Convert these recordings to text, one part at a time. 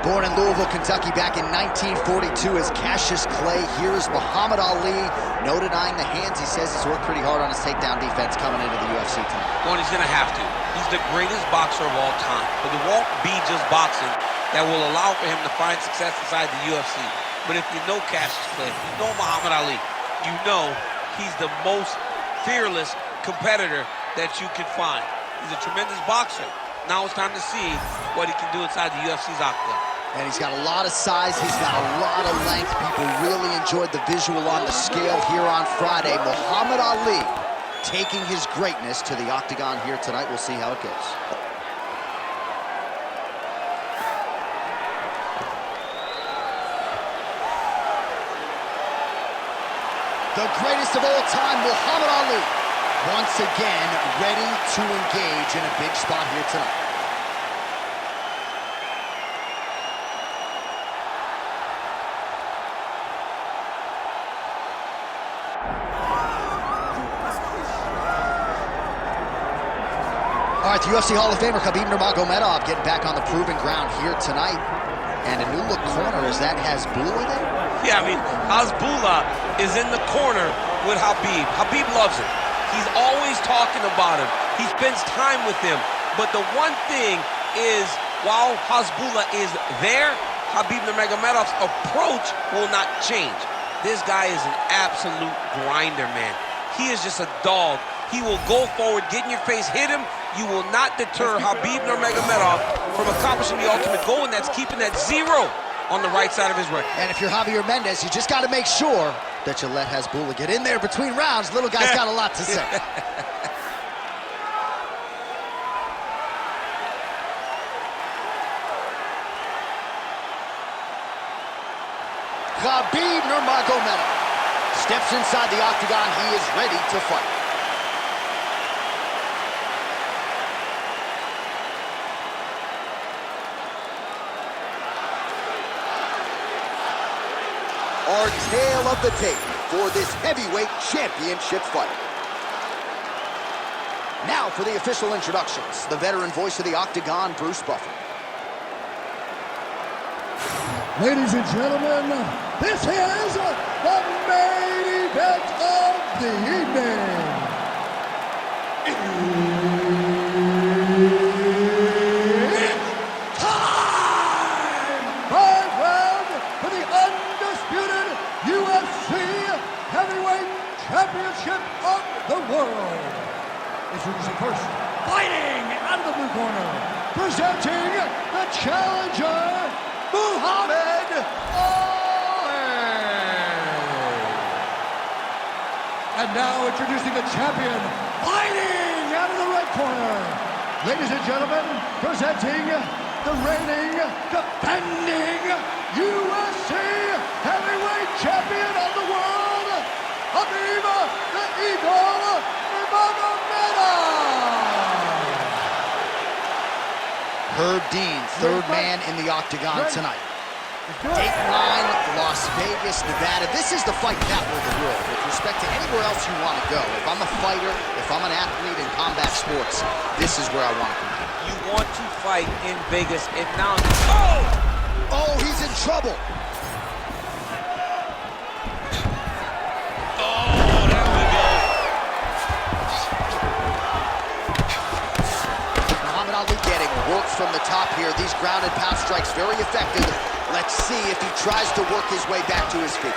Born in Louisville, Kentucky back in 1942 as Cassius Clay. Here is Muhammad Ali. No denying the hands. He says he's worked pretty hard on his takedown defense coming into the UFC tonight. Well, he's gonna have to. He's the greatest boxer of all time. But it won't be just boxing that will allow for him to find success inside the UFC. But if you know Cassius Clay, you know Muhammad Ali, you know he's the most fearless competitor that you can find. He's a tremendous boxer. Now it's time to see what he can do inside the UFC's octagon. And he's got a lot of size, he's got a lot of length. People really enjoyed the visual on the scale here on Friday. Muhammad Ali taking his greatness to the octagon here tonight. We'll see how it goes. The greatest of all time, Muhammad Ali, once again ready to engage in a big spot here tonight. All right, the UFC Hall of Famer Khabib Nurmagomedov getting back on the proving ground here tonight. And a new look corner, is that Hasbulla there? Yeah, I mean, Hasbulla is in the corner with Khabib. Khabib loves him. He's always talking about him. He spends time with him. But the one thing is, while Hasbulla is there, Khabib Nurmagomedov's approach will not change. This guy is an absolute grinder, man. He is just a dog. He will go forward, get in your face, hit him. You will not deter Khabib Nurmagomedov from accomplishing the ultimate goal, and that's keeping that 0 on the right side of his record. And if you're Javier Mendez, you just got to make sure that you let Hasbulla get in there between rounds. Little guy's got a lot to say. Khabib Nurmagomedov steps inside the octagon. He is ready to fight. Our tale of the tape for this heavyweight championship fight. Now for the official introductions, the veteran voice of the octagon, Bruce Buffer. Ladies and gentlemen, this is the main event of the evening. It's time! 5 rounds for the undisputed UFC Heavyweight Championship of the world. Introducing first, fighting out of the blue corner, presenting the challenger, Muhammad Ali. And now introducing the champion, fighting out of the red corner. Ladies and gentlemen, presenting the reigning, defending UFC heavyweight champion of the world, Khabib the Eagle Nurmagomedov. Herb Dean, third man in the octagon tonight. Dateline, Las Vegas, Nevada. This is the fight capital of the world with respect to anywhere else you want to go. If I'm a fighter, if I'm an athlete in combat sports, this is where I want to compete. You want to fight in Vegas, and now... Oh, he's in trouble. Work from the top here. These ground and pound strikes very effective. Let's see if he tries to work his way back to his feet.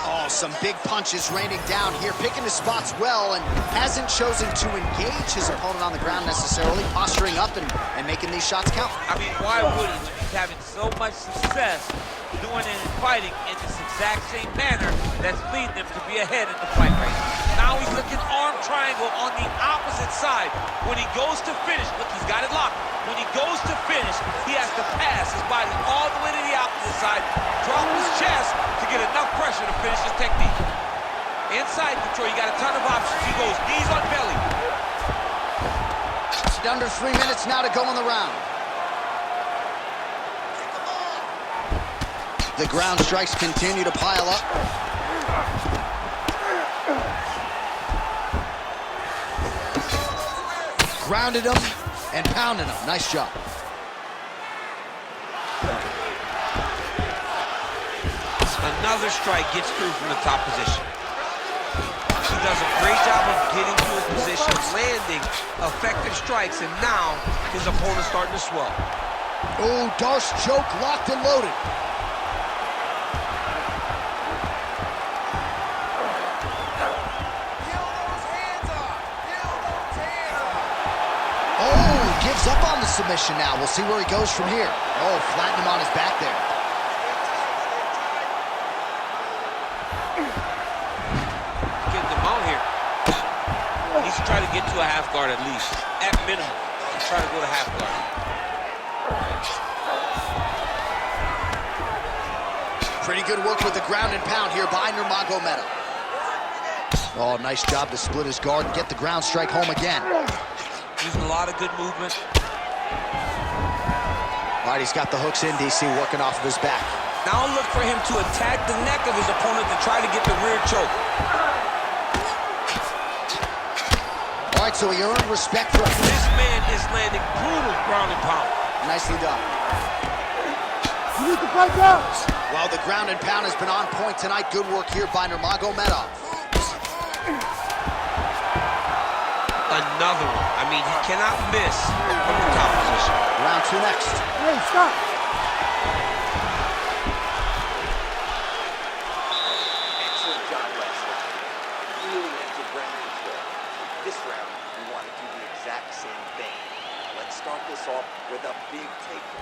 Oh, some big punches raining down here, picking his spots well, and hasn't chosen to engage his opponent on the ground necessarily, posturing up and making these shots count. I mean, why wouldn't he? He's having so much success doing it and fighting in this exact same manner that's leading him to be ahead in the fight right now. Now he's looking arm triangle on the opposite side. When he goes to finish, look, he's got it locked. When he goes to finish, he has to pass his body all the way to the opposite side, drop his chest to get enough pressure to finish his technique. Inside control, you got a ton of options. He goes knees on belly. Under 3 minutes now to go in the round. The ground strikes continue to pile up. grounded him and pounded him. Nice job. Another strike gets through from the top position. He does a great job of getting to his position, landing effective strikes, and now his opponent's starting to swell. Oh, Darce choke locked and loaded. Oh, gives up on the submission now. We'll see where he goes from here. Oh, flatten him on his back there. Try to get to a half guard at least. At minimum, try to go to half guard. Pretty good work with the ground and pound here by Nurmagomedov. Oh, nice job to split his guard and get the ground strike home again. Using a lot of good movement. All right, he's got the hooks in, DC, working off of his back. Now look for him to attack the neck of his opponent to try to get the rear choke. All right, so he earned respect from this man is landing brutal ground and pound. Nicely done. You need to fight out. Well, the ground and pound has been on point tonight. Good work here by Nurmagomedov. Another one. I mean, he cannot miss from the top position. Round two next. Hey, stop. Excellent job, Wesley. Really into ground control. This round, we want to do the exact same thing. Let's start this off with a big takedown.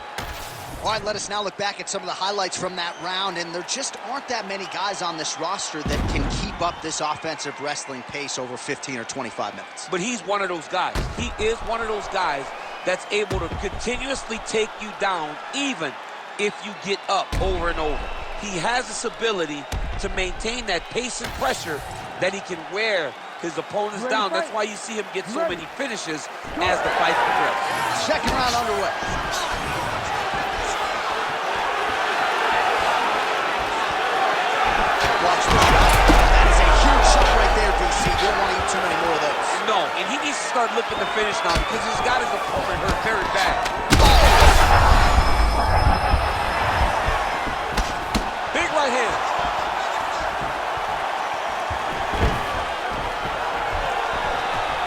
All right, let us now look back at some of the highlights from that round, and there just aren't that many guys on this roster that can keep up this offensive wrestling pace over 15 or 25 minutes. But he's one of those guys. He is one of those guys that's able to continuously take you down even if you get up over and over. He has this ability to maintain that pace and pressure that he can wear his opponents down. That's why you see him get so many finishes as the fight progresses. Second round underway. Watch the shot. That is a huge shot right there, DC. You don't want to eat too many more of those. No, and he needs to start looking to finish now because he's got his opponent hurt very bad. Big right hand.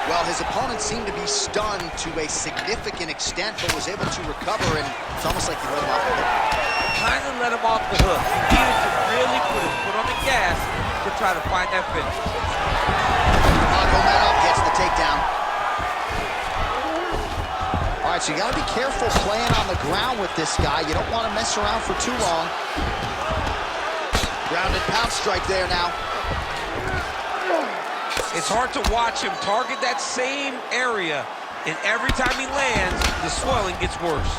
Well, his opponent seemed to be stunned to a significant extent, but was able to recover, and it's almost like he let him off the hook. Kind of let him off the hook. He needed to really put his foot on the gas to try to find that finish. Nurmagomedov gets the takedown. All right, so you got to be careful playing on the ground with this guy. You don't want to mess around for too long. Ground and pound strike there now. It's hard to watch him target that same area, and every time he lands, the swelling gets worse.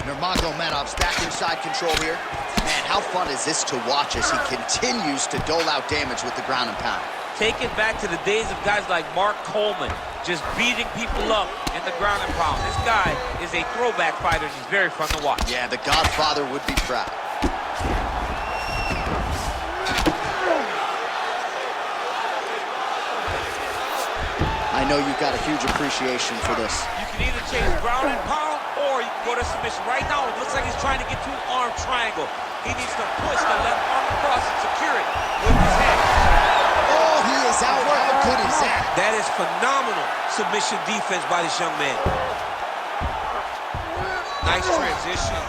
Nurmagomedov's back inside control here. Man, how fun is this to watch as he continues to dole out damage with the ground and pound. Take it back to the days of guys like Mark Coleman, just beating people up in the ground and pound. This guy is a throwback fighter, and he's very fun to watch. Yeah, the Godfather would be proud. I know you've got a huge appreciation for this. You can either chase ground and pound, or you can go to submission. Right now, it looks like he's trying to get to an arm triangle. He needs to push the left arm across and secure it with his head. Oh, he is out. How good is that? That is phenomenal submission defense by this young man. Nice transition.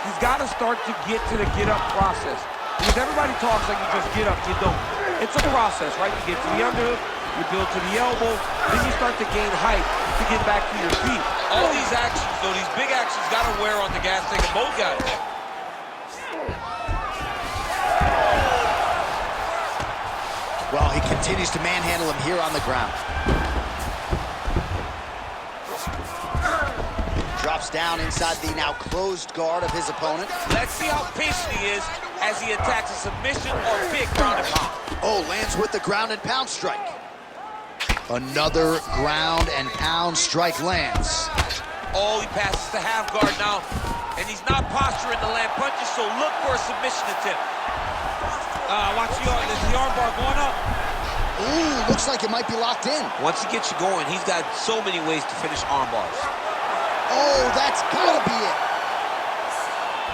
He's got to start to get to the get-up process. Because everybody talks like you just get up, you don't. It's a process, right? You get to the underhook, you build to the elbow, then you start to gain height to get back to your feet. All these actions, though, these big actions, got to wear on the gas tank of both guys. Well, he continues to manhandle him here on the ground. Drops down inside the now closed guard of his opponent. Let's see how patient he is as he attacks a submission or big ground and pound. Oh, lands with the ground and pound strike. Another ground and pound strike lands. Oh, he passes to half guard now, and he's not posturing to land punches, so look for a submission attempt. Watch the arm bar going up. Ooh, looks like it might be locked in. Once he gets you going, he's got so many ways to finish arm bars. Oh, that's gotta be it.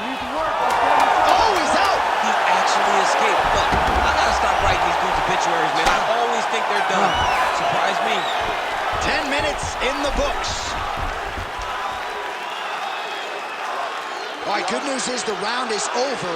Oh, he's out. He actually escaped. Look, I gotta stop writing these dudes obituaries, man. I always think they're done. Surprise me. 10 minutes in the books. All right, good news is the round is over.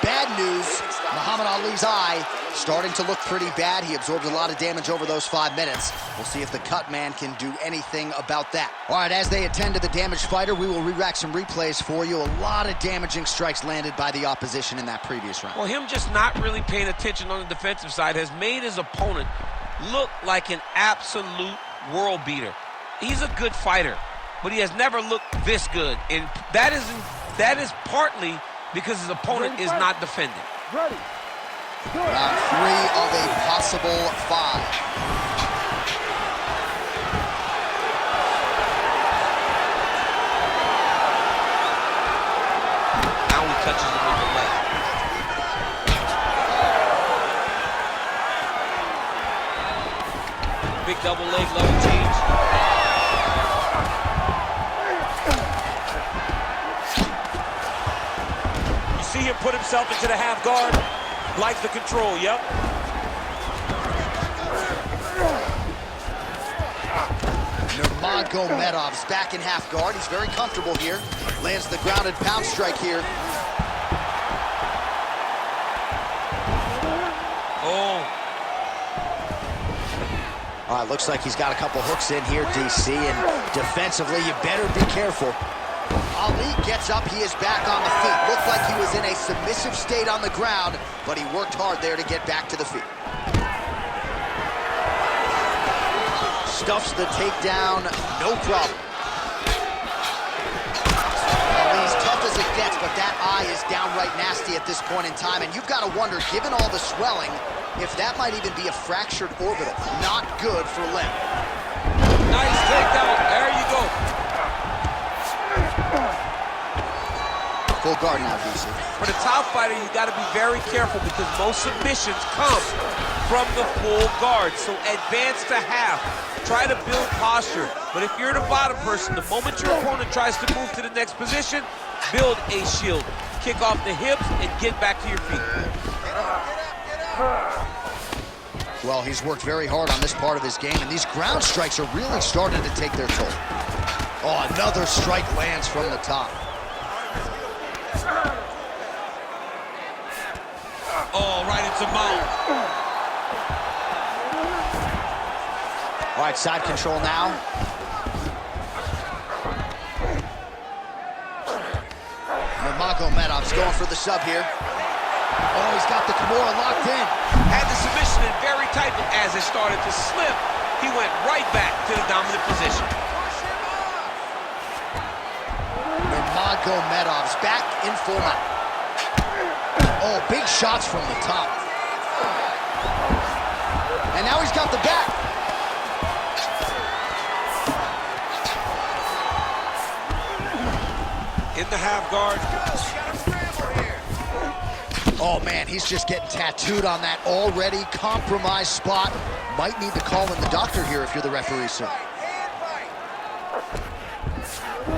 Bad news, Muhammad Ali's eye starting to look pretty bad. He absorbed a lot of damage over those 5 minutes. We'll see if the cut man can do anything about that. All right, as they attend to the damaged fighter, we will re-rack some replays for you. A lot of damaging strikes landed by the opposition in that previous round. Well, him just not really paying attention on the defensive side has made his opponent look like an absolute world beater. He's a good fighter, but he has never looked this good. And that is partly because his opponent is not defending. Ready. Round 3 of a possible 5. Now he touches him with the left. Big double leg level change. You see him put himself into the half guard. Likes the control, yep. Nurmagomedov's back in half guard. He's very comfortable here. Lands the grounded pound strike here. Oh. All right, looks like he's got a couple hooks in here, DC, and defensively, you better be careful. Ali gets up, he is back on the feet. Looked like he was in a submissive state on the ground, but he worked hard there to get back to the feet. Stuffs the takedown, no problem. Ali's tough as it gets, but that eye is downright nasty at this point in time, and you've got to wonder, given all the swelling, if that might even be a fractured orbital. Not good for Lim. Nice takedown. There you go. Full guard now, DC. For the top fighter, you got to be very careful because most submissions come from the full guard. So advance to half. Try to build posture. But if you're the bottom person, the moment your opponent tries to move to the next position, build a shield. Kick off the hips and get back to your feet. Well, he's worked very hard on this part of his game, and these ground strikes are really starting to take their toll. Oh, another strike lands from the top. Oh, right into mount. All right, side control now. Nurmagomedov's going for the sub here. Oh, he's got the Kimura locked in. Had the submission in very tight, but as it started to slip, he went right back to the dominant position. Nurmagomedov's back in full mount. Oh, big shots from the top. And now he's got the back. In the half guard. Oh, man, he's just getting tattooed on that already compromised spot. Might need to call in the doctor here if you're the referee, sir.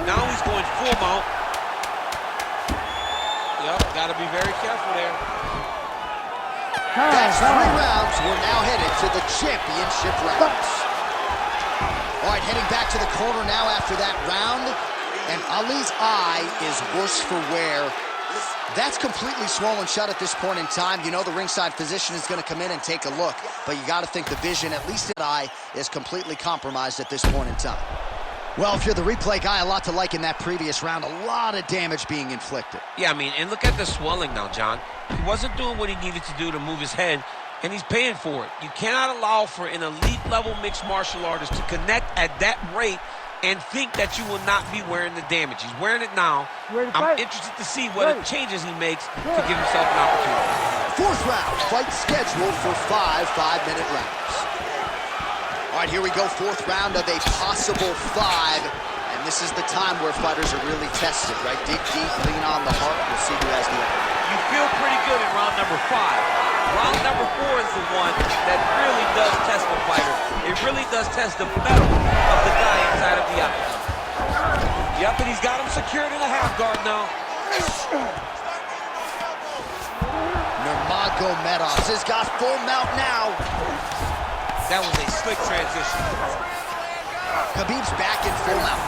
Now he's going full mount. Yep, got to be very careful there. That's 3 rounds. We're now headed to the championship rounds. All right, heading back to the corner now after that round. And Ali's eye is worse for wear. That's completely swollen shut at this point in time. You know the ringside physician is going to come in and take a look, but you got to think the vision, at least in eye, is completely compromised at this point in time. Well, if you're the replay guy, a lot to like in that previous round. A lot of damage being inflicted. Yeah, I mean, and look at the swelling now, John. He wasn't doing what he needed to do to move his head, and he's paying for it. You cannot allow for an elite-level mixed martial artist to connect at that rate and think that you will not be wearing the damage. He's wearing it now. I'm interested to see what changes he makes to give himself an opportunity. 4th round, fight scheduled for 5 5-minute rounds. All right, here we go, 4th round of a possible 5. And this is the time where fighters are really tested, right? Dig deep, lean on the heart. We'll see who has the edge. You feel pretty good in round number 5. Round number 4 is the one that really does test the fighter. It really does test the mettle of the guy inside of the octagon. Yep, and he's got him secured in a half guard now. Nurmagomedov has got full mount now. That was a slick transition. Khabib's back in full mount.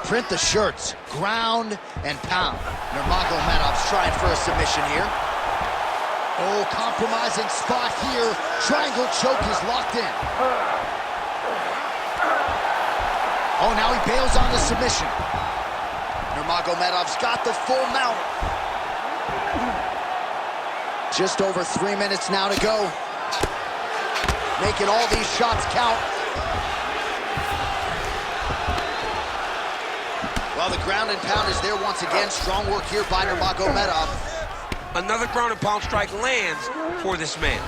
Print the shirts, ground and pound. Nurmagomedov's trying for a submission here. Oh, compromising spot here. Triangle choke is locked in. Oh, now he bails on the submission. Nurmagomedov's got the full mount. Just over 3 minutes now to go. Making all these shots count. Well, the ground and pound is there once again. Strong work here by Nurmagomedov. Another ground and pound strike lands for this man.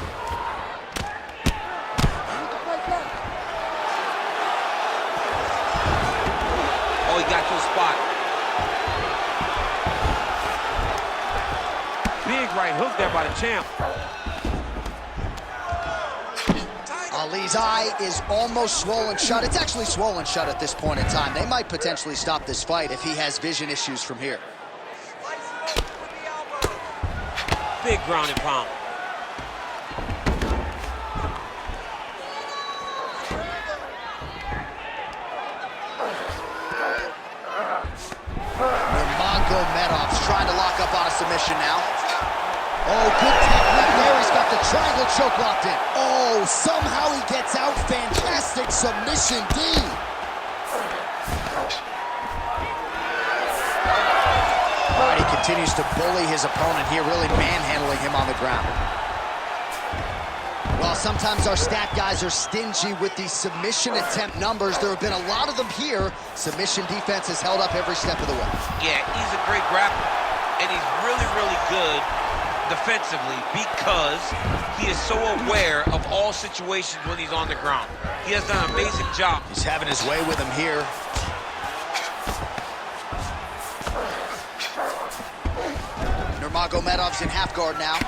Oh, he got to a spot. Big right hook there by the champ. Ali's eye is almost swollen shut. It's actually swollen shut at this point in time. They might potentially stop this fight if he has vision issues from here. Big ground and pound. Nurmagomedov's trying to lock up on a submission now. Oh, good technique there. He's got the triangle choke locked in. Oh, somehow he gets out. Fantastic submission D. All right, he continues to bully his opponent here, really manhandling him on the ground. Well, sometimes our stat guys are stingy with these submission attempt numbers. There have been a lot of them here. Submission defense has held up every step of the way. Yeah, he's a great grappler, and he's really, really good defensively because he is so aware of all situations when he's on the ground. He has done an amazing job. He's having his way with him here. Nurmagomedov's in half guard now.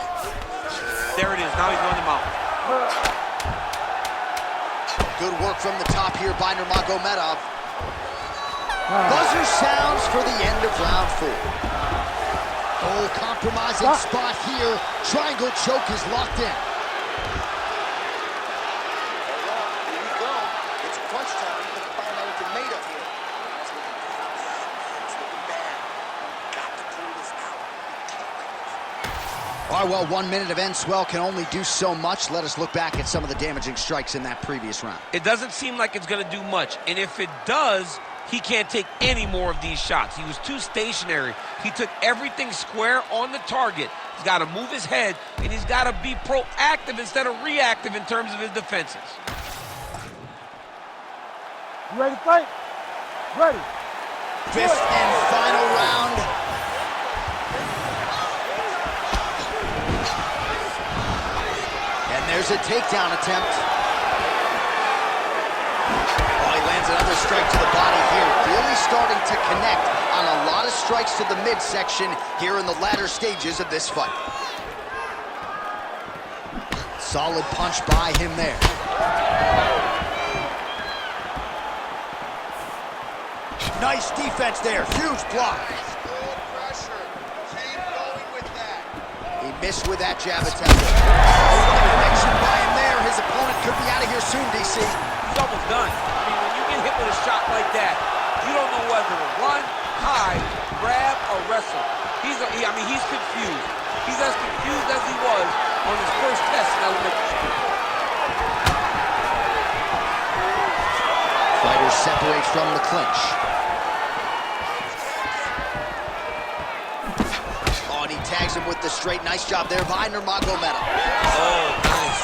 There it is. Now he's on the mount. Good work from the top here by Nurmagomedov. Buzzer sounds for the end of round 4. Oh, compromising spot here. Triangle choke is locked in. Here we go. It's crunch time. We can find out what you're made of here. It's looking bad. Got to pull this out. All right, well, 1 minute of end swell can only do so much. Let us look back at some of the damaging strikes in that previous round. It doesn't seem like it's going to do much, and if it does, he can't take any more of these shots. He was too stationary. He took everything square on the target. He's got to move his head, and he's got to be proactive instead of reactive in terms of his defenses. You ready to fight? Ready. Fifth and final round. And there's a takedown attempt. Another strike to the body here, really starting to connect on a lot of strikes to the midsection here in the latter stages of this fight. Solid punch by him there. Nice defense there, huge block. He missed with that jab attempt. Connection by him there. His opponent could be out of here soon, DC. He's almost done. I mean, when you get hit with a shot like that, you don't know whether to run, hide, grab, or wrestle. He's confused. He's as confused as he was on his first test in elementary school. Fighter separates from the clinch. Oh, and he tags him with the straight. Nice job there by Nurmagomedov. Oh, nice.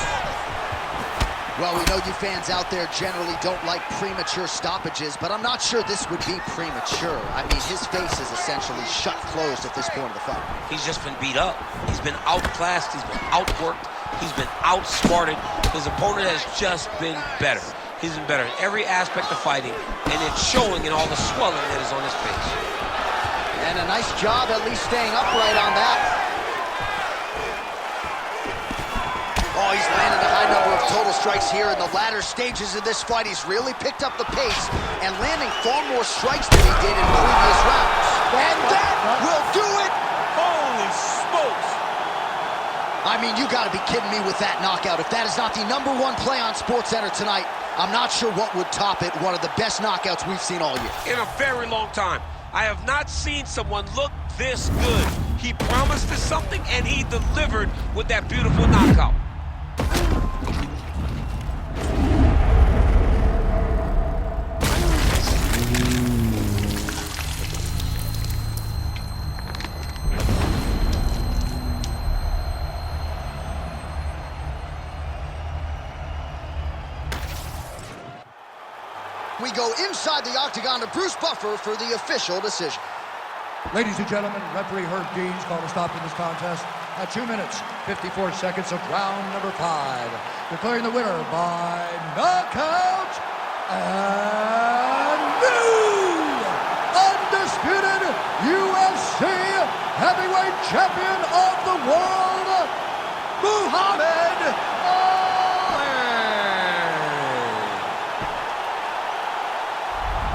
Well, we know you fans out there generally don't like premature stoppages, but I'm not sure this would be premature. I mean, his face is essentially shut closed at this point of the fight. He's just been beat up. He's been outclassed. He's been outworked. He's been outsmarted. His opponent has just been better. He's been better in every aspect of fighting, and it's showing in all the swelling that is on his face. And a nice job at least staying upright on that. Oh, he's landed a high number of total strikes here in the latter stages of this fight. He's really picked up the pace and landing far more strikes than he did in previous rounds. And that will do it! Holy smokes! I mean, you gotta be kidding me with that knockout. If that is not the #1 play on SportsCenter tonight, I'm not sure what would top it. One of the best knockouts we've seen all year. In a very long time. I have not seen someone look this good. He promised us something, and he delivered with that beautiful knockout. We go inside the octagon to Bruce Buffer for the official decision. Ladies and gentlemen, referee Herb Dean's called a stop in this contest at 2 minutes, 54 seconds of round number 5. Declaring the winner by knockout and new undisputed UFC heavyweight champion of the world, Muhammad Ali.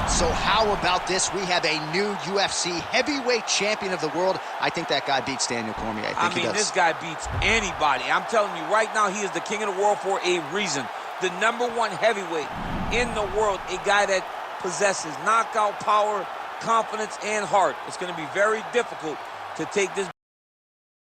So how about this? We have a new UFC heavyweight champion of the world. I think that guy beats Daniel Cormier. I think he does. This guy beats anybody. I'm telling you right now, he is the king of the world for a reason. The #1 heavyweight in the world, a guy that possesses knockout power, confidence, and heart. It's going to be very difficult to take this